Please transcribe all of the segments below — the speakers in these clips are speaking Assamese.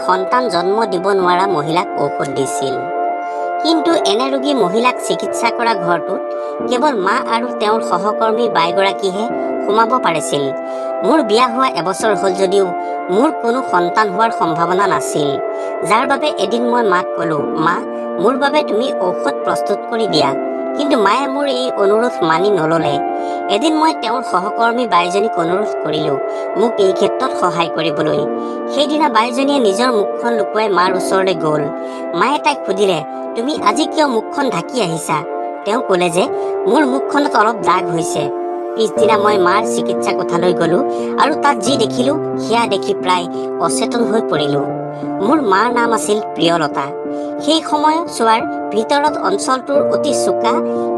সন্তান জন্ম দিব নোৱাৰা মহিলাক ঔষধ দিছিল। কিন্তু এনে ৰোগী মহিলাক চিকিৎসা কৰা ঘৰটোত কেৱল মা আৰু তেওঁৰ সহকৰ্মী বাইগৰাকীহে সোমাব পাৰিছিল। মোৰ বিয়া হোৱা এবছৰ হ'ল যদিও মোৰ কোনো সন্তান হোৱাৰ সম্ভাৱনা নাছিল, যাৰ বাবে এদিন মই মাক ক'লোঁ, মা, মোৰ বাবে তুমি ঔষধ প্ৰস্তুত কৰি দিয়া। কিন্তু মায়ে মোৰ এই অনুৰোধ মানি নল'লে। এদিন মই তেওঁৰ সহকৰ্মী বাইজনীক অনুৰোধ কৰিলোঁ মোক এই ক্ষেত্ৰত সহায় কৰিবলৈ। সেইদিনা বাইজনীয়ে নিজৰ মুখখন লুকুৱাই মাৰ ওচৰলৈ গ'ল। মায়ে তাইক সুধিলে, তুমি আজি কিয় মুখখন ঢাকি আহিছা? তেওঁ ক'লে যে মোৰ মুখখনত অলপ দাগ হৈছে। পিছদিনা মই মাৰ চিকিৎসা কোঠালৈ গ'লোঁ আৰু তাত যি দেখিলোঁ সেয়া দেখি প্ৰায় অচেতন হৈ পৰিলোঁ। মোৰ মাৰ নাম আছিল প্ৰিয়লতা। সেই সময়ছোৱাৰ ভিতৰত অঞ্চলটোৰ অতি চোকা,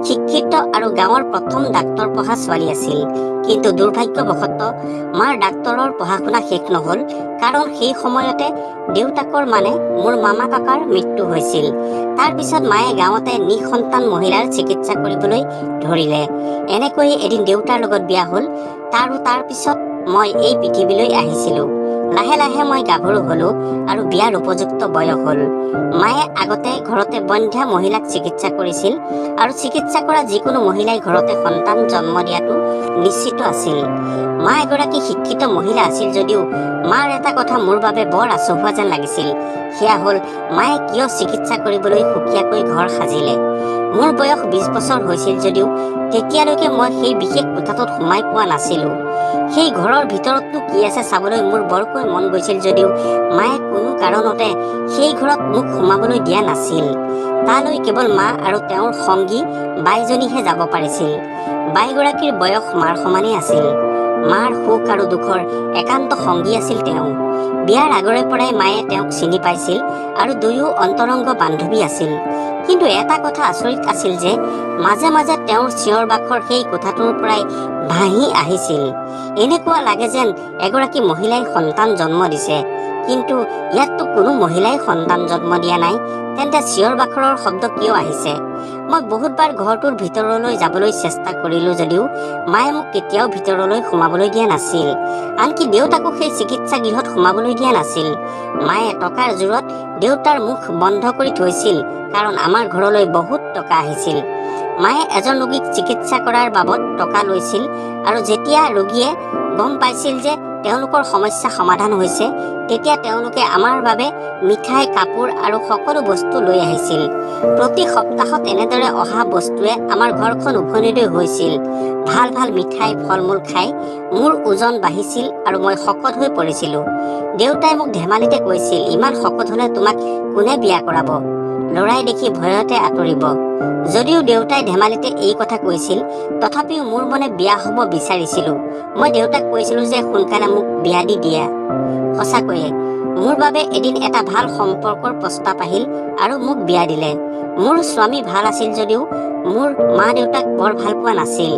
শিক্ষিত আৰু গাঁৱৰ প্ৰথম ডাক্তৰ পঢ়া ছোৱালী আছিল। কিন্তু দুৰ্ভাগ্যবশতঃ মাৰ ডাক্তৰৰ পঢ়া শুনা শেষ নহ'ল, কাৰণ সেই সময়তে দেউতাকৰ মানে মোৰ মামা কাকাৰ মৃত্যু হৈছিল। তাৰ পিছত মায়ে গাঁৱতে নিঃসন্তান মহিলাৰ চিকিৎসা কৰিবলৈ ধৰিলে। এনেকৈয়ে এদিন দেউতাৰ লগত বিয়া হ'ল আৰু তাৰ পিছত মই এই পৃথিৱীলৈ আহিছিলোঁ। লাহে লাহে মই গাভৰু হ'লোঁ আৰু বিয়াৰ উপযুক্ত বয়স হ'ল। মায়ে আগতে ঘৰতে বন্ধ্যা মহিলাক চিকিৎসা কৰিছিল আৰু চিকিৎসা কৰা যিকোনো মহিলাই ঘৰতে সন্তান জন্ম দিয়াটো নিশ্চিত আছিল। মা এগৰাকী শিক্ষিত মহিলা আছিল যদিও মাৰ এটা কথা মোৰ বাবে বৰ আচহুৱা যেন লাগিছিল। সেয়া হ'ল মায়ে কিয় চিকিৎসা কৰিবলৈ সুকীয়াকৈ ঘৰ সাজিলে। মোৰ বয়স 20 বছৰ হৈছিল যদিও তেতিয়ালৈকে মই সেই বিশেষ কোঠাটোত সোমাই পোৱা নাছিলোঁ। সেই ঘৰৰ ভিতৰতনো কি আছে চাবলৈ মোৰ বৰকৈ মন গৈছিল যদিও মায়ে কোনো কাৰণতে সেই ঘৰত মোক সোমাবলৈ দিয়া নাছিল। তালৈ কেৱল মা আৰু তেওঁৰ সংগী বাইজনীহে যাব পাৰিছিল। বাইগৰাকীৰ বয়স মাৰ সমানেই আছিল। মাৰ সুখ আৰু দুখৰ একান্ত সংগী আছিল তেওঁ। বিয়াৰ আগৰে পৰাই মায়ে তেওঁক চিনি পাইছিল আৰু দুয়ো অন্তৰংগ বান্ধৱী আছিল। কিন্তু এটা কথা আচৰিত আছিল যে মাজে মাজে তেওঁৰ চিঞৰ বাখৰ সেই কোঠাটোৰ পৰাই ভাহি আহিছিল। এনেকুৱা লাগে যেন এগৰাকী মহিলাই সন্তান জন্ম দিছে, কিন্তু ইয়াততো কোনো মহিলাই সন্তান জন্ম দিয়া নাই। তেন্তে চিঞৰ বাখৰৰ শব্দ কিয় আহিছে? মই বহুতবাৰ ঘৰটোৰ ভিতৰলৈ যাবলৈ চেষ্টা কৰিলোঁ যদিও মায়ে মোক কেতিয়াও ভিতৰলৈ সোমাবলৈ দিয়া নাছিল। আনকি দেউতাকো সেই চিকিৎসা গৃহত সোমাবলৈ দিয়া নাছিল। মায়ে টকাৰ জোৰত দেউতাৰ মুখ বন্ধ কৰি থৈছিল, কাৰণ আমাৰ ঘৰলৈ বহুত টকা আহিছিল। মায়ে এজন ৰোগীক চিকিৎসা কৰাৰ বাবদ টকা লৈছিল আৰু যেতিয়া ৰোগীয়ে গম পাইছিল যে তেওঁলোকৰ সমস্যা সমাধান হৈছে, তেতিয়া তেওঁলোকে আমাৰ বাবে মিঠাই, কাপোৰ আৰু সকলো বস্তু লৈ আহিছিল। প্ৰতি সপ্তাহত এনেদৰে অহা বস্তুৱে আমাৰ ঘৰখন উভৈনদী হৈছিল। ভাল ভাল মিঠাই, ফল মূল খাই মোৰ ওজন বাঢ়িছিল আৰু মই শকত হৈ পৰিছিলোঁ। দেউতাই মোক ধেমালিতে কৈছিল, ইমান শকত হ'লে তোমাক কোনে বিয়া কৰাব? ল'ৰাই দেখি ভয়তে আঁতৰিব। যদিও দেউতাই ধেমালিতে এই কথা কৈছিল, তথাপিও মোৰ মনে বিয়া হ'ব বিচাৰিছিলোঁ। মই দেউতাক কৈছিলোঁ যে সোনকালে মোক বিয়া দি দিয়া। সঁচাকৈয়ে মোৰ বাবে এদিন এটা ভাল সম্পৰ্কৰ প্ৰস্তাৱ আহিল আৰু মোক বিয়া দিলে। মোৰ স্বামী ভাল আছিল যদিও মোৰ মা দেউতাক বৰ ভাল পোৱা নাছিল।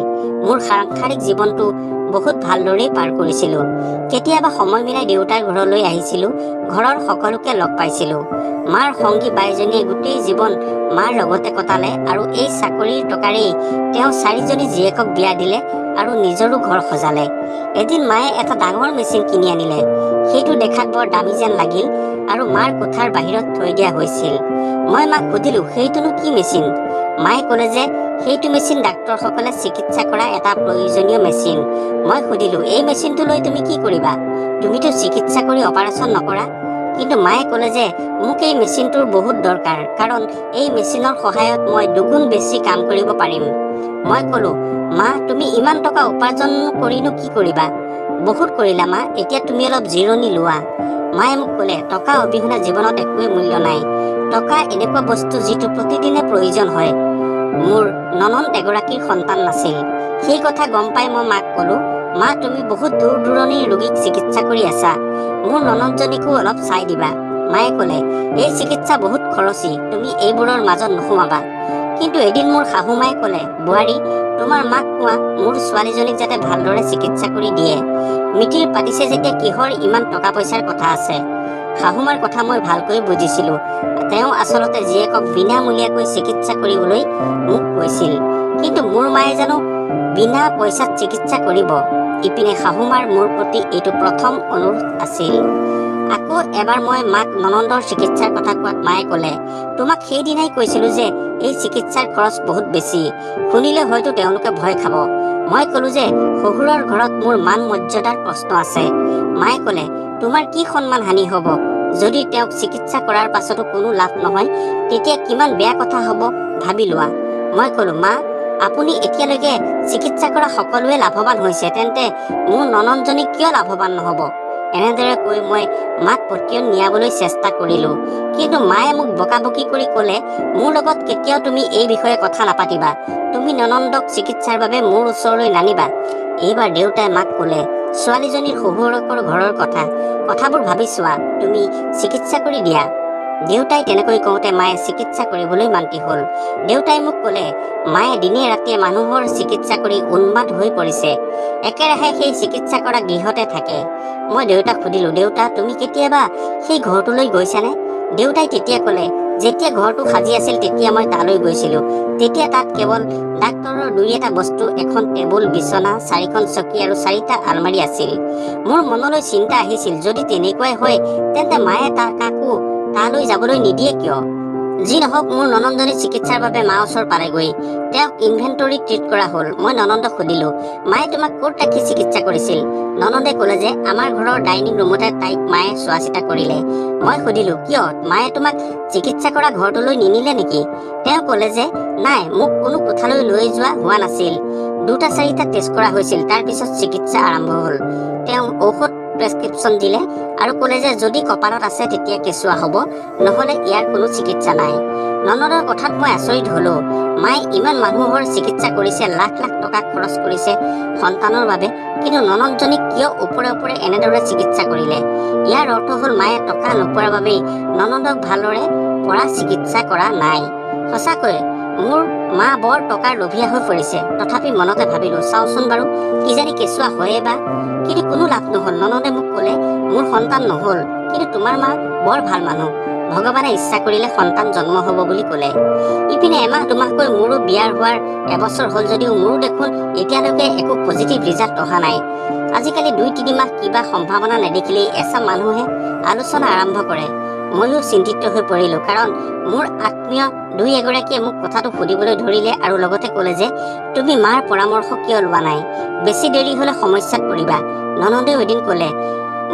মোৰ সাংসাৰিক জীৱনটো বহুত ভালদৰেই পাৰ কৰিছিলোঁ। কেতিয়াবা সময় মিলাই দেউতাৰ ঘৰলৈ আহিছিলোঁ, ঘৰৰ সকলোকে লগ পাইছিলোঁ। মাৰ সংগী বাইজনীয়ে গোটেই জীৱন মাৰ লগতে কটালে আৰু এই চাকৰিৰ টকাৰেই তেওঁ 4জনী জীয়েকক বিয়া দিলে আৰু নিজৰো ঘৰ সজালে। এদিন মায়ে এটা ডাঙৰ মেচিন কিনি আনিলে। সেইটো দেখাত বৰ দামী যেন লাগিল আৰু মাৰ কোঠাৰ বাহিৰত থৈ দিয়া হৈছিল। মই মাক সুধিলোঁ, সেইটোনো কি মেচিন? মায়ে ক'লে যে সেইটো মেচিন ডাক্তৰসকলে চিকিৎসা কৰা এটা প্ৰয়োজনীয় মেচিন। মই সুধিলোঁ, এই মেচিনটো লৈ তুমি কি কৰিবা? তুমিতো চিকিৎসা কৰি অপাৰেশ্যন নকৰা। কিন্তু মায়ে ক'লে যে মোক এই মেচিনটোৰ বহুত দৰকাৰ, কাৰণ এই মেচিনৰ সহায়ত মই দুগুণ বেছি কাম কৰিব পাৰিম। মই ক'লোঁ, মা, তুমি ইমান টকা উপাৰ্জন কৰিনো কি কৰিবা? বহুত কৰিলা মা, এতিয়া তুমি অলপ জিৰণি লোৱা। মায়ে মোক ক'লে, টকা অবিহনে জীৱনত একোৱেই মূল্য নাই। টকা এনেকুৱা বস্তু যিটো প্ৰতিদিনে প্ৰয়োজন হয়। মোৰ ননন্দ এগৰাকীৰ সন্তান নাছিল। সেই কথা গম পাই মই মাক ক'লোঁ, মা, তুমি বহুত দূৰ দূৰণিৰ ৰোগীক চিকিৎসা কৰি আছা, মোৰ ননন্দজনীকো অলপ চাই দিবা। মায়ে ক'লে, এই চিকিৎসা বহুত খৰচী, তুমি এইবোৰৰ মাজত নোসোমাবা। কিন্তু এদিন মোৰ শাহুমায়ে ক'লে, বোৱাৰী, তোমাৰ মাক কোৱা মোৰ ছোৱালীজনীক যাতে ভালদৰে চিকিৎসা কৰি দিয়ে। মিতিৰ পাতিছে যেতিয়া কিহৰ ইমান টকা পইচাৰ কথা আছে? শাহুমাৰ কথা মই ভালকৈ বুজিছিলোঁ। তেওঁ আচলতে জীয়েকক বিনামূলীয়াকৈ চিকিৎসা কৰিবলৈ মোক কৈছিল। কিন্তু মোৰ মায়ে জানো বিনা পইচাত চিকিৎসা কৰিব? ইপিনে শাহুমাৰ মোৰ প্ৰতি এইটো প্ৰথম অনুৰোধ আছিল। আকৌ এবাৰ মই মাক ননন্দৰ চিকিৎসাৰ কথা কোৱাত মায়ে ক'লে, তোমাক সেইদিনাই কৈছিলোঁ যে এই চিকিৎসাৰ খৰচ বহুত বেছি, শুনিলে হয়তো তেওঁলোকে ভয় খাব। মই ক'লো যে শহুৰৰ ঘৰত মোৰ মান মৰ্যাদাৰ প্ৰশ্ন আছে। মায়ে ক'লে, তোমাৰ কি সন্মান হানি হ'ব? যদি তেওঁক চিকিৎসা কৰাৰ পাছতো কোনো লাভ নহয় তেতিয়া কিমান বেয়া কথা হ'ব ভাবি লোৱা। মই ক'লো, মা আপুনি এতিয়ালৈকে চিকিৎসা কৰা সকলোৱে লাভৱান হৈছে, তেন্তে মোৰ ননন্দজনী কিয় লাভৱান নহ'ব? এনেদৰে কৈ মই মাক পতিয়ন নিয়াবলৈ চেষ্টা কৰিলোঁ, কিন্তু মায়ে মোক বকাবকি কৰি ক'লে, মোৰ লগত কেতিয়াও তুমি এই বিষয়ে কথা নাপাতিবা, তুমি ননন্দক চিকিৎসাৰ বাবে মোৰ ওচৰলৈ নানিবা। এইবাৰ দেউতাই মাক ক'লে, ছোৱালীজনীৰ শহুৰকৰ ঘৰৰ কথাবোৰ ভাবি চোৱা, তুমি চিকিৎসা কৰি দিয়া। দেউতাই তেনেকৈ কওঁতে মায়ে চিকিৎসা কৰিবলৈ মান্তি হ'ল। দেউতাই মোক ক'লে, মায়ে দিনে ৰাতিয়ে মানুহৰ চিকিৎসা কৰি উন্মাদ হৈ পৰিছে, একেৰাহে সেই চিকিৎসা কৰা গৃহতে থাকে। মই দেউতাক সুধিলোঁ, দেউতা তুমি কেতিয়াবা সেই ঘৰটোলৈ গৈছানে? দেউতাই তেতিয়া ক'লে, যেতিয়া ঘৰটো সাজি আছিল তেতিয়া মই তালৈ গৈছিলোঁ। তেতিয়া তাত কেৱল ডাক্তৰৰ 2-এটা বস্তু, এখন টেবুল, বিচনা, 4খন চকী আৰু 4টা আলমাৰী আছিল। মোৰ মনলৈ চিন্তা আহিছিল, যদি তেনেকুৱাই হয় তেন্তে মায়ে কাকো তালৈ যাবলৈ নিদিয়ে কিয়? যি নহওক, মোৰ ননন্দনী চিকিৎসাৰ বাবে মা ওচৰ পালেগৈ। তেওঁক ইনভেণ্টৰীত ট্ৰিট কৰা হ'ল। মই ননন্দক সুধিলোঁ, মায়ে তোমাক ক'ত ৰাখি চিকিৎসা কৰিছিল? ননন্দে ক'লে যে আমাৰ ঘৰৰ ডাইনিং ৰুমতে তাইক মায়ে চোৱা চিতা কৰিলে। মই সুধিলোঁ, কিয়? মায়ে তোমাক চিকিৎসা কৰা ঘৰটোলৈ নিনিলে নেকি? তেওঁ ক'লে যে নাই, মোক কোনো কোঠালৈ লৈ যোৱা হোৱা নাছিল। 2-4টা টেষ্ট কৰা হৈছিল, তাৰ পিছত চিকিৎসা আৰম্ভ হ'ল। তেওঁ ঔষধ প্ৰেছক্ৰিপশ্যন দিলে আৰু ক'লে যে যদি কপালত আছে তেতিয়া কেঁচুৱা হ'ব, নহ'লে ইয়াৰ কোনো চিকিৎসা নাই। ননদৰ কথাত মই আচৰিত হ'লো। মায়ে ইমান মানুহৰ চিকিৎসা কৰিছে, লাখ লাখ টকা খৰচ কৰিছে সন্তানৰ বাবে, কিন্তু ননদজনীক কিয় ওপৰে ওপৰে এনেদৰে চিকিৎসা কৰিলে? ইয়াৰ অৰ্থ হ'ল মায়ে টকা নোপোৱাৰ বাবেই ননদক ভালদৰে পৰা চিকিৎসা কৰা নাই। সঁচাকৈ মোৰ মা বৰ টকাৰ লোভীয়া হৈ পৰিছে। তথাপি মনতে ভাবিলোঁ, চাওঁচোন বাৰু, কিজানি কেঁচুৱা হয়ে বা। কিন্তু কোনো লাভ নহ'ল। ননদে মোক ক'লে, মোৰ সন্তান নহ'ল, কিন্তু তোমাৰ মা বৰ ভাল মানুহ, ভগৱানে ইচ্ছা কৰিলে সন্তান জন্ম হ'ব বুলি ক'লে। ইপিনে এমাহ দুমাহকৈ মোৰো বিয়াৰ হোৱাৰ এবছৰ হ'ল যদিও মোৰো দেখোন এতিয়ালৈকে একো পজিটিভ ৰিজাল্ট অহা নাই। আজিকালি 2-3 মাহ কিবা সম্ভাৱনা নেদেখিলেই এচাম মানুহে আলোচনা আৰম্ভ কৰে। ময়ো চিন্তিত হৈ পৰিলোঁ, কাৰণ মোৰ আত্মীয় 2-এগৰাকীয়ে মোক কথাটো সুধিবলৈ ধৰিলে আৰু লগতে ক'লে যে তুমি মাৰ পৰামৰ্শ কিয় লোৱা নাই? বেছি দেৰি হ'লে সমস্যাত পৰিবা। ননদেও এদিন ক'লে,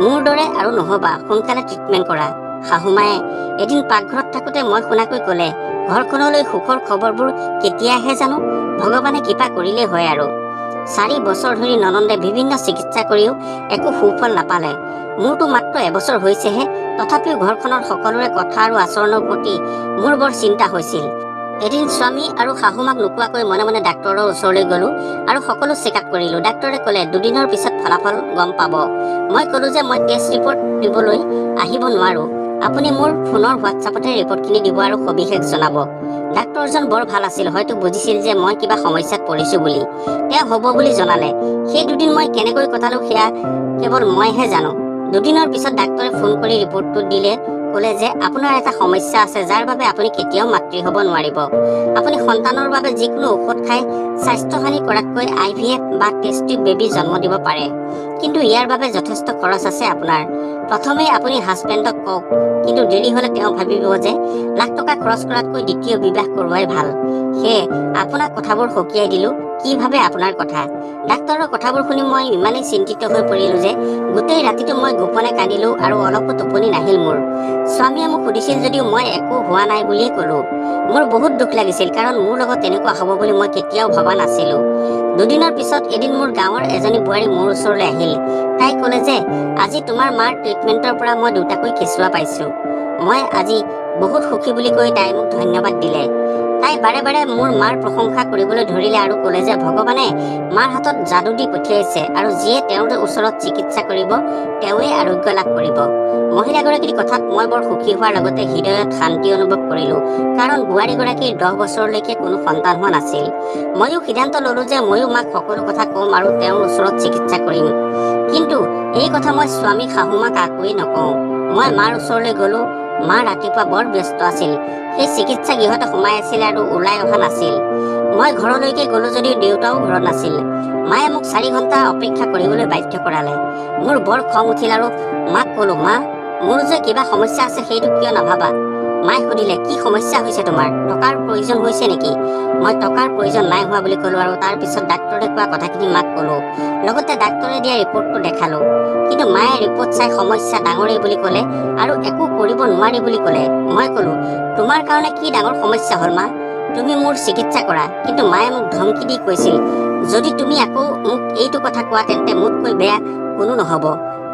মোৰ দৰে আৰু নহ'বা, সোনকালে ট্ৰিটমেণ্ট কৰা। শাহুমায়ে এদিন পাকঘৰত থাকোঁতে মই শুনাকৈ ক'লে, ঘৰখনলৈ সুখৰ খবৰবোৰ কেতিয়া আহে জানো? ভগৱানে কৃপা কৰিলেই হয় আৰু। 4 বছৰ ধৰি ননন্দে বিভিন্ন চিকিৎসা কৰিও একো সুফল নাপালে। মোৰতো মাত্ৰ এবছৰ হৈছেহে, তথাপিও ঘৰখনৰ সকলোৰে কথা আৰু আচৰণৰ প্ৰতি মোৰ বৰ চিন্তা হৈছিল। এদিন স্বামী আৰু শাহুমাক নোকোৱাকৈ মনে মনে ডাক্তৰৰ ওচৰলৈ গ'লোঁ আৰু সকলো চেকআপ কৰিলোঁ। ডাক্তৰে ক'লে 2 দিনৰ পিছত ফলাফল গম পাব। মই ক'লোঁ যে মই টেষ্ট ৰিপৰ্ট দিবলৈ আহিব নোৱাৰোঁ, আপুনি মোৰ ফোনৰ হোৱাটছআপতে ৰিপৰ্টখিনি দিব আৰু সবিশেষ জনাব। ডাক্তৰজন বৰ ভাল আছিল, হয়তো বুজিছিল যে মই কিবা সমস্যাত পৰিছোঁ বুলি। তেওঁ হ'ব বুলি জনালে। সেই 2 দিন মই কেনেকৈ কটালোঁ সেয়া কেৱল মইহে জানো। 2 দিনৰ পিছত ডাক্তৰে ফোন কৰি ৰিপৰ্টটো দিলে, ক'লে যে আপোনাৰ এটা সমস্যা আছে, যাৰ বাবে আপুনি কেতিয়াও মাতৃ হ'ব নোৱাৰিব। আপুনি সন্তানৰ বাবে যিকোনো ঔষধ খাই স্বাস্থ্যহানি কৰাতকৈ IVF বা টেষ্ট টিউব বেবী জন্ম দিব পাৰে, কিন্তু ইয়াৰ বাবে যথেষ্ট খৰচ আছে আপোনাৰ। প্ৰথমে আপুনি হাজবেণ্ডক কওক, কিন্তু দেৰি হ'লে তেওঁ ভাবিব যে লাখ টকা খৰচ কৰাতকৈ দ্বিতীয় বিবাহ কৰোৱাই ভাল। সেয়ে আপোনাক কথাবোৰ সকীয়াই দিলোঁ, কি ভাবে আপোনাৰ কথা? ডাক্তৰৰ কথাবোৰ শুনি মই ইমানেই চিন্তিত হৈ পৰিলোঁ যে গোটেই ৰাতিটো মই গোপনে কান্দিলোঁ আৰু অলপো টোপনি নাহিল মোৰ। স্বামীয়ে মোক সুধিছিল যদিও মই একো হোৱা নাই বুলিয়েই ক'লোঁ। মোৰ বহুত দুখ লাগিছিল, কাৰণ মোৰ লগত তেনেকুৱা হ'ব বুলি মই কেতিয়াও ভবা নাছিলোঁ। 2 দিনৰ পিছত এদিন মোৰ গাঁৱৰ এজনী বোৱাৰী মোৰ ওচৰলৈ আহিল। তাই ক'লে যে আজি তোমাৰ মাৰ ট্ৰিটমেণ্টৰ পৰা মই 2টাকৈ কেঁচুৱা পাইছোঁ। মই আজি বহুত সুখী বুলি কৈ তাই মোক ধন্যবাদ দিলে। তাই বাৰে বাৰে মোৰ মাৰ প্ৰশংসা কৰিবলৈ ধৰিলে আৰু ক'লে যে ভগৱানে মাৰ হাতত যাদু দি পঠিয়াইছে আৰু যিয়ে তেওঁৰ ওচৰত চিকিৎসা কৰিব তেওঁৱেই আৰোগ্য লাভ কৰিব। মহিলাগৰাকীৰ কথাত মই বৰ সুখী হোৱাৰ লগতে হৃদয়ত শান্তি অনুভৱ কৰিলোঁ, কাৰণ বোৱাৰীগৰাকীৰ 10 বছৰলৈকে কোনো সন্তান হোৱা নাছিল। ময়ো সিদ্ধান্ত ল'লোঁ যে ময়ো মাক সকলো কথা ক'ম আৰু তেওঁৰ ওচৰত চিকিৎসা কৰিম। কিন্তু এই কথা মই স্বামী শাহুমাক কাকোৱেই নকওঁ। মই মাৰ ওচৰলৈ গ'লোঁ। মা ৰাতিপুৱা বৰ ব্যস্ত আছিল। সেই চিকিৎসা গৃহতে সোমাই আছিল আৰু ওলাই অহা নাছিল। মই ঘৰলৈকে গ'লোঁ যদিও দেউতাও ঘৰত নাছিল। মায়ে মোক 4 ঘণ্টা অপেক্ষা কৰিবলৈ বাধ্য কৰালে। মোৰ বৰ খং উঠিল আৰু মাক ক'লোঁ, মা মোৰ যে কিবা সমস্যা আছে সেইটো কিয় নাভাবা? মায়ে সুধিলে, কি সমস্যা হৈছে তোমাৰ? টকাৰ প্ৰয়োজন হৈছে নেকি? মই টকাৰ প্ৰয়োজন নাই হোৱা বুলি ক'লো আৰু তাৰ পিছত ডাক্তৰে কোৱা কথাখিনি মাক ক'লো। লগতে ডাক্তৰে দিয়া ৰিপৰ্টটো দেখালো। কিন্তু মায়ে ৰিপৰ্ট চাই সমস্যা ডাঙৰেই বুলি ক'লে আৰু একো কৰিব নোৱাৰি বুলি ক'লে। মই ক'লো, তোমাৰ কাৰণে কি ডাঙৰ সমস্যা হ'ল মা? তুমি মোৰ চিকিৎসা কৰা। কিন্তু মায়ে মোক ধমকি দি কৈছিল, যদি তুমি আকৌ মোক এইটো কথা কোৱা তেন্তে মোতকৈ বেয়া কোনো নহ'ব।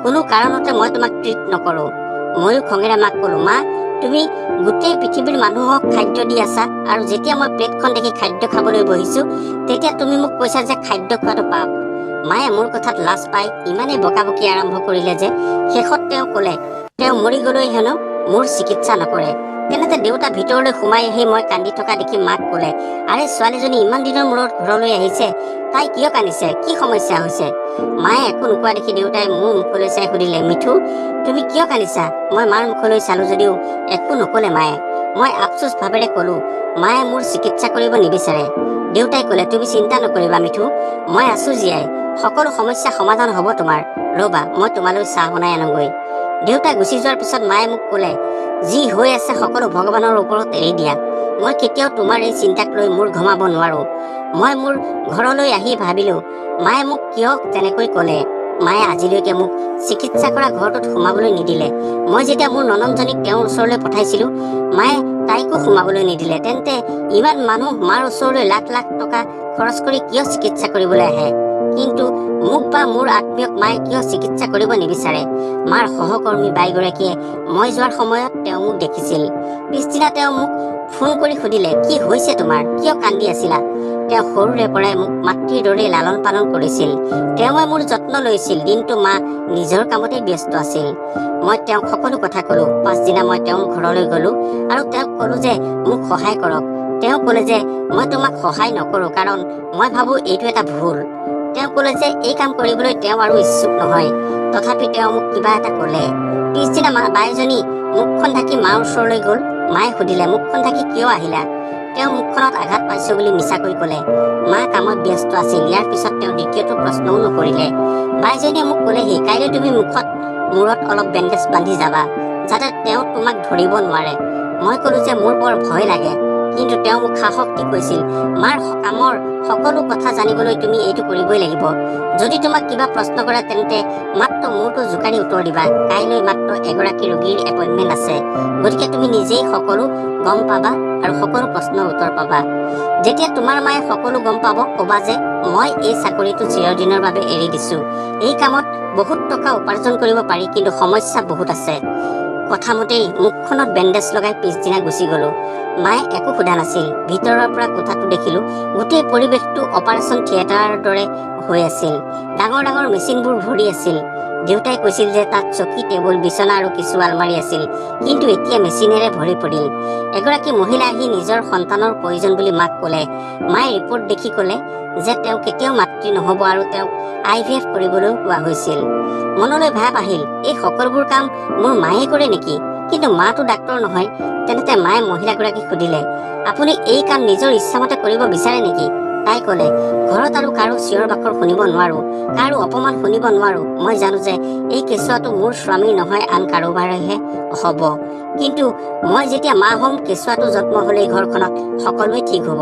কোনো কাৰণতে মই তোমাক ট্ৰিট নকৰো। ময়ো খঙেৰে মাক ক'লো, মা তুমি গোটেই পৃথিৱীৰ মানুহক খাদ্য দি আছা আৰু যেতিয়া মই প্লেটখন দেখি খাদ্য খাবলৈ বহিছো তেতিয়া তুমি মোক কৈছা যে খাদ্য খোৱাটো পাপ। মায়ে মোৰ কথাত লাজ পাই ইমানেই বকাবকি আৰম্ভ কৰিলে যে শেষত তেওঁ ক'লে তেওঁ মৰি গ'লৈ হেনো মোৰ চিকিৎসা নকৰে। তেনেতে দেউতা ভিতৰলৈ সোমাই আহি মই কান্দি থকা দেখি মাক ক'লে, আৰে ছোৱালীজনী ইমান দিনৰ মূৰত ঘৰলৈ আহিছে, তাই কিয় কান্দিছে? কি সমস্যা হৈছে? মায়ে একো নোকোৱা দেখি দেউতাই মোৰ মুখলৈ চাই সুধিলে, মিঠু তুমি কিয় কান্দিছা? মই মাৰ মুখলৈ চালো যদিও একো নক'লে মায়ে। মই আফচোচ ভাৱেৰে ক'লো, মায়ে মোৰ চিকিৎসা কৰিব নিবিচাৰে। দেউতাই ক'লে, তুমি চিন্তা নকৰিবা মিঠু, মই আছো জীয়াই, সকলো সমস্যা সমাধান হ'ব তোমাৰ। ৰ'বা মই তোমালৈ চাহ বনাই আনোগৈ। দেউতা গুচি যোৱাৰ পিছত মায়ে মোক ক'লে, যি হৈ আছে সকলো ভগৱানৰ ওপৰত এৰি দিয়া। মই কেতিয়াও তোমাৰ এই চিন্তাক লৈ মোৰ ঘমাব নোৱাৰো। মই মোৰ ঘৰলৈ আহি ভাবিলো মায়ে মোক কিয় তেনেকৈ ক'লে। মায়ে আজিলৈকে মোক চিকিৎসা কৰা ঘৰটোত সোমাবলৈ নিদিলে। মই যেতিয়া মোৰ ননন্দজনীক তেওঁৰ ওচৰলৈ পঠাইছিলো মায়ে তাইকো সোমাবলৈ নিদিলে। তেন্তে ইমান মানুহ মাৰ ওচৰলৈ লাখ লাখ টকা খৰচ কৰি কিয় চিকিৎসা কৰিবলৈ আহে? কিন্তু মোক বা মোৰ আত্মীয়ক মায়ে কিয় চিকিৎসা কৰিব নিবিচাৰে? মাৰ সহকৰ্মী বাইগৰাকীয়ে মই যোৱাৰ সময়ত তেওঁ মোক দেখিছিল। পিছদিনা তেওঁ মোক ফোন কৰি সুধিলে, কি হৈছে তোমাৰ? কিয় কান্দি আছিলা? তেওঁ সৰুৰে পৰাই মোক মাতৃৰ দৰে লালন পালন কৰিছিল। তেওঁৱে মোৰ যত্ন লৈছিল। দিনটো মা নিজৰ কামতে ব্যস্ত আছিল। মই তেওঁক সকলো কথা ক'লো। পাছদিনা মই তেওঁৰ ঘৰলৈ গ'লো আৰু তেওঁক ক'লো যে মোক সহায় কৰক। তেওঁ ক'লে যে মই তোমাক সহায় নকৰো কাৰণ মই ভাবো এইটো এটা ভুল। তেওঁ ক'লে যে এই কাম কৰিবলৈ তেওঁ আৰু ইচ্ছুক নহয়। তথাপি তেওঁ মোক কিবা এটা ক'লে। পিছদিনা বাইজনী মুখখন ঢাকি মাৰ ওচৰলৈ গ'ল। মায়ে সুধিলে, মুখখন ঢাকি কিয় আহিলা? তেওঁ মুখখনত আঘাত পাইছো বুলি মিছাকৈ ক'লে। মা কামত ব্যস্ত আছিল। ইয়াৰ পিছত তেওঁ দ্বিতীয়টো প্ৰশ্নও নকৰিলে। বাইজনীয়ে মোক ক'লেহি, কাইলৈ তুমি মূৰত অলপ বেণ্ডেজ বান্ধি যাবা যাতে তেওঁ তোমাক ধৰিব নোৱাৰে। মই ক'লো যে মোৰ বৰ ভয় লাগে। কিন্তু তেওঁ মোক সাহস দি কৈছিল, মাৰ কামৰ সকলো কথা জানিবলৈ তুমি এইটো কৰিবই লাগিব। যদি তোমাক কিবা প্ৰশ্ন কৰে তেন্তে মাত্ৰ মূৰটো জোকাৰি উত্তৰ দিবা। কাইলৈ মাত্ৰ এগৰাকী ৰোগীৰ এপইণ্টমেণ্ট আছে, গতিকে তুমি নিজেই সকলো গম পাবা আৰু সকলো প্ৰশ্নৰ উত্তৰ পাবা। যেতিয়া তোমাৰ মায়ে সকলো গম পাব ক'বা যে মই এই চাকৰিটো চিৰদিনৰ বাবে এৰি দিছো। এই কামত বহুত টকা উপাৰ্জন কৰিব পাৰি কিন্তু সমস্যা বহুত আছে। কথামতেই মুখখনত বেণ্ডেজ লগাই পিছদিনা গুচি গ'লো। মায়ে একো সোধা নাছিল। ভিতৰৰ পৰা কোঠাটো দেখিলো গোটেই পৰিৱেশটো অপাৰেশ্যন থিয়েটাৰৰ দৰে হৈ আছিল। ডাঙৰ ডাঙৰ মেচিনবোৰ ভৰি আছিল। দেউতাই কৈছিল যে তাত চকী, টেবুল, বিচনা আৰু কিছু আলমাৰি আছিল, কিন্তু এতিয়া মেচিনেৰে ভৰি পৰিল। এগৰাকী মহিলা আহি নিজৰ সন্তানৰ প্ৰয়োজন বুলি মাক ক'লে। মায়ে ৰিপৰ্ট দেখি ক'লে যে তেওঁ কেতিয়াও মাতৃ নহ'ব আৰু তেওঁক IVF কৰিবলৈ কোৱা হৈছিল। মনলৈ ভাব আহিল, এই সকলোবোৰ কাম মোৰ মায়ে কৰে নেকি? কিন্তু মাতো ডাক্তৰ নহয়। তেনেতে মায়ে মহিলাগৰাকীক সুধিলে, আপুনি এই কাম নিজৰ ইচ্ছামতে কৰিব বিচাৰে নেকি? তাই ক'লে, ঘৰত আৰু কাৰো চিঞৰ বাখৰ শুনিব নোৱাৰো, কাৰো অপমান শুনিব নোৱাৰো। মই জানো যে এই কেঁচুৱাটো মোৰ স্বামীৰ নহয়, আন কাৰোবাৰহে হ'ব। কিন্তু মই যেতিয়া মা হ'ম, কেঁচুৱাটো জন্ম হ'লেই ঘৰখনত সকলোৱে ঠিক হ'ব।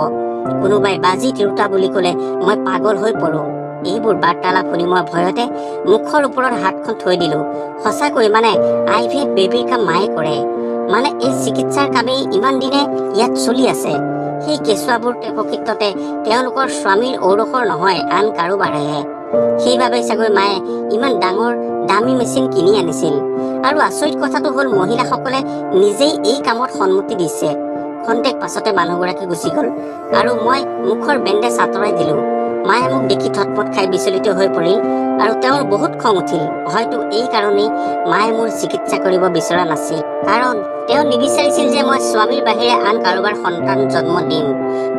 কোনোবাই বাজি তিৰোতা বুলি ক'লে মই পাগল হৈ পৰো। এইবোৰ বাৰ্তালাপ শুনি মই ভয়তে মুখৰ ওপৰত হাতখন থৈ দিলো। সঁচাকৈ মানে IVF বেবীৰ কাম মায়ে কৰে। মানে এই চিকিৎসাৰ কামেই ইমান দিনে ইয়াত চলি আছে। সেই কেঁচুৱাবোৰ প্ৰকৃততে তেওঁলোকৰ স্বামীৰ ঔৰসৰ নহয়, আন কাৰোবাৰহে। সেইবাবেই চাগৈ মায়ে ইমান ডাঙৰ দামী মেচিন কিনি আনিছিল। আৰু আচৰিত কথাটো হ'ল মহিলাসকলে নিজেই এই কামত সন্মতি দিছে। খন্তেক পাছতে মানুহগৰাকী গুচি গ'ল আৰু মই মুখৰ বেণ্ডেজ আঁতৰাই দিলো। মায়ে মোক দেখি থতমত খাই বিচলিত হৈ পৰিল আৰু তেওঁৰ বহুত খং উঠিল। হয়তো এই কাৰণেই মায়ে মোৰ চিকিৎসা কৰিব বিচৰা নাছিল, কাৰণ তেওঁ নিবিচাৰিছিল যে মই স্বামীৰ বাহিৰে আন কাৰোবাৰ সন্তান জন্ম দিম।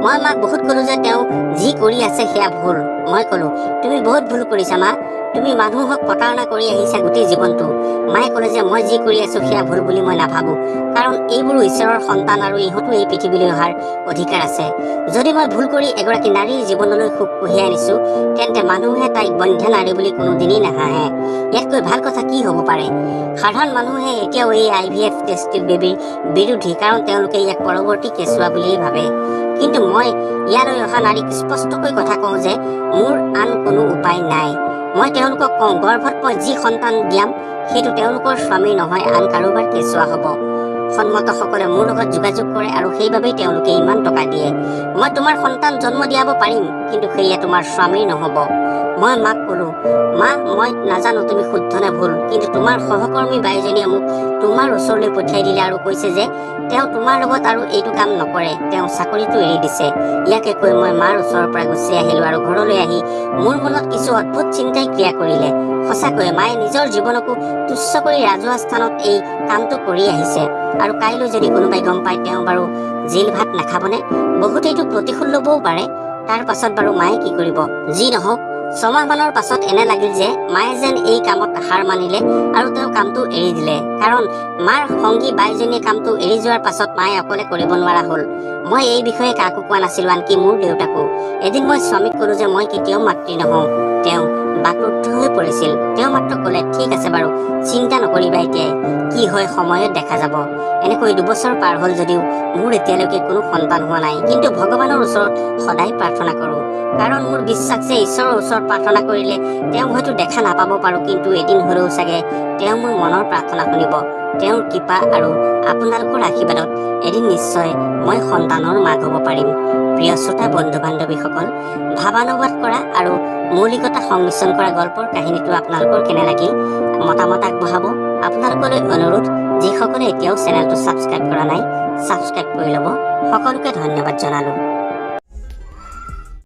মই মাক বহুত ক'লো যে তেওঁ যি কৰি আছে সেয়া ভুল। মই ক'লো, তুমি বহুত ভুল কৰিছা মা, তুমি মানুহক প্ৰতাৰণা কৰি আহিছা গোটেই জীৱনটো। মায়ে ক'লে যে মই যি কৰি আছো সেয়া ভুল বুলি মই নাভাবোঁ, কাৰণ এইবোৰো ঈশ্বৰৰ সন্তান আৰু ইহঁতো এই পৃথিৱীলৈ অহাৰ অধিকাৰ আছে। যদি মই ভুল কৰি এগৰাকী নাৰীৰ জীৱনলৈ সুখ কঢ়িয়াই আনিছো, তেন্তে মানুহে তাইক বন্ধ্যা নাৰী বুলি কোনোদিনেই নাহাঁহে। ইয়াতকৈ ভাল কথা কি হ'ব পাৰে? সাধাৰণ মানুহে এতিয়াও এই IVF টেষ্ট বেবীৰ বিৰোধী, কাৰণ তেওঁলোকে ইয়াক পৰৱৰ্তী কেঁচুৱা বুলিয়েই ভাবে। কিন্তু মই ইয়ালৈ অহা নাৰীক স্পষ্টকৈ কথা কওঁ যে মোৰ আন কোনো উপায় নাই। মই তেওঁলোকক কওঁ, গৰ্ভত মই যি সন্তান দিয়াম সেইটো তেওঁলোকৰ স্বামীৰ নহয়, আন কাৰোবাৰ কেঁচুৱা হ'ব। সন্মতসকলে মোৰ লগত যোগাযোগ কৰে আৰু সেইবাবেই তেওঁলোকে ইমান টকা দিয়ে। মই তোমাৰ সন্তান জন্ম দিয়াব পাৰিম, কিন্তু সেয়া তোমাৰ স্বামীৰ নহ'ব। মই মাক ক'লো, মা মই নাজানো তুমি শুদ্ধ নে ভুল, কিন্তু তোমাৰ সহকৰ্মী বাইজনীয়ে মোক তোমাৰ ওচৰলৈ পঠিয়াই দিলে আৰু কৈছে যে তেওঁ তোমাৰ লগত আৰু এইটো কাম নকৰে, তেওঁ চাকৰিটো এৰি দিছে। ইয়াকে কৈ মই মাৰ ওচৰৰ পৰা গুচি আহিলো আৰু ঘৰলৈ আহি মোৰ মনত কিছু অদ্ভুত চিন্তাই ক্ৰিয়া কৰিলে। সঁচাকৈয়ে মায়ে নিজৰ জীৱনকো তুচ্ছ কৰি ৰাজহুৱা স্থানত এই কামটো কৰি আহিছে। আৰু কাইলৈ যদি কোনোবাই গম পায় তেওঁ বাৰু জেল ভাত নাখাবনে? বহুতেইটো প্ৰতিশোধ ল'বও পাৰে। তাৰ পাছত বাৰু মায়ে কি কৰিব? যি নহওক, ছমাহমানৰ পাছত এনে লাগিল যে মায়ে যেন এই কামত হাৰ মানিলে আৰু তেওঁ কামটো এৰি দিলে। কাৰণ মাৰ সংগী বাইজনীয়ে কামটো এৰি যোৱাৰ পাছত মায়ে অকলে কৰিব নোৱাৰা হ'ল। মই এই বিষয়ে কাকো কোৱা নাছিলো, আনকি মোৰ দেউতাকো। এদিন মই স্বামীক ক'লো যে মই কেতিয়াও মাতৃ নহওঁ। তেওঁ বাকৰুদ্ধ হৈ পৰিছিল। তেওঁ মাত্ৰ ক'লে, ঠিক আছে বাৰু, চিন্তা নকৰিবা, এতিয়াই কি হয় সময়ত দেখা যাব। এনেকৈ 2 বছৰ পাৰ হ'ল যদিও মোৰ এতিয়ালৈকে কোনো সন্তান হোৱা নাই। কিন্তু ভগৱানৰ ওচৰত সদায় প্ৰাৰ্থনা কৰোঁ, কাৰণ মোৰ বিশ্বাস যে ঈশ্বৰৰ ওচৰত প্ৰাৰ্থনা কৰিলে তেওঁ হয়তো দেখা নাপাব পাৰোঁ, কিন্তু এদিন হ'লেও চাগে তেওঁ মোৰ মনৰ প্ৰাৰ্থনা শুনিব। তেওঁৰ কৃপা আৰু আপোনালোকৰ আশীৰ্বাদত এদিন নিশ্চয় মই সন্তানৰ মাক হ'ব পাৰিম। প্ৰিয় শ্ৰোতা বন্ধু বান্ধৱীসকল, ভাৱানুবাদ কৰা আৰু মৌলিকতা সংমিশ্ৰণ কৰা গল্পৰ কাহিনীটো আপোনালোকৰ কেনে লাগিল মতামত আগবঢ়াব। আপোনালোকলৈ অনুৰোধ, যিসকলে এতিয়াও চেনেলটো ছাবস্ক্ৰাইব কৰা নাই ছাবস্ক্ৰাইব কৰি ল'ব। সকলোকে ধন্যবাদ জনালোঁ।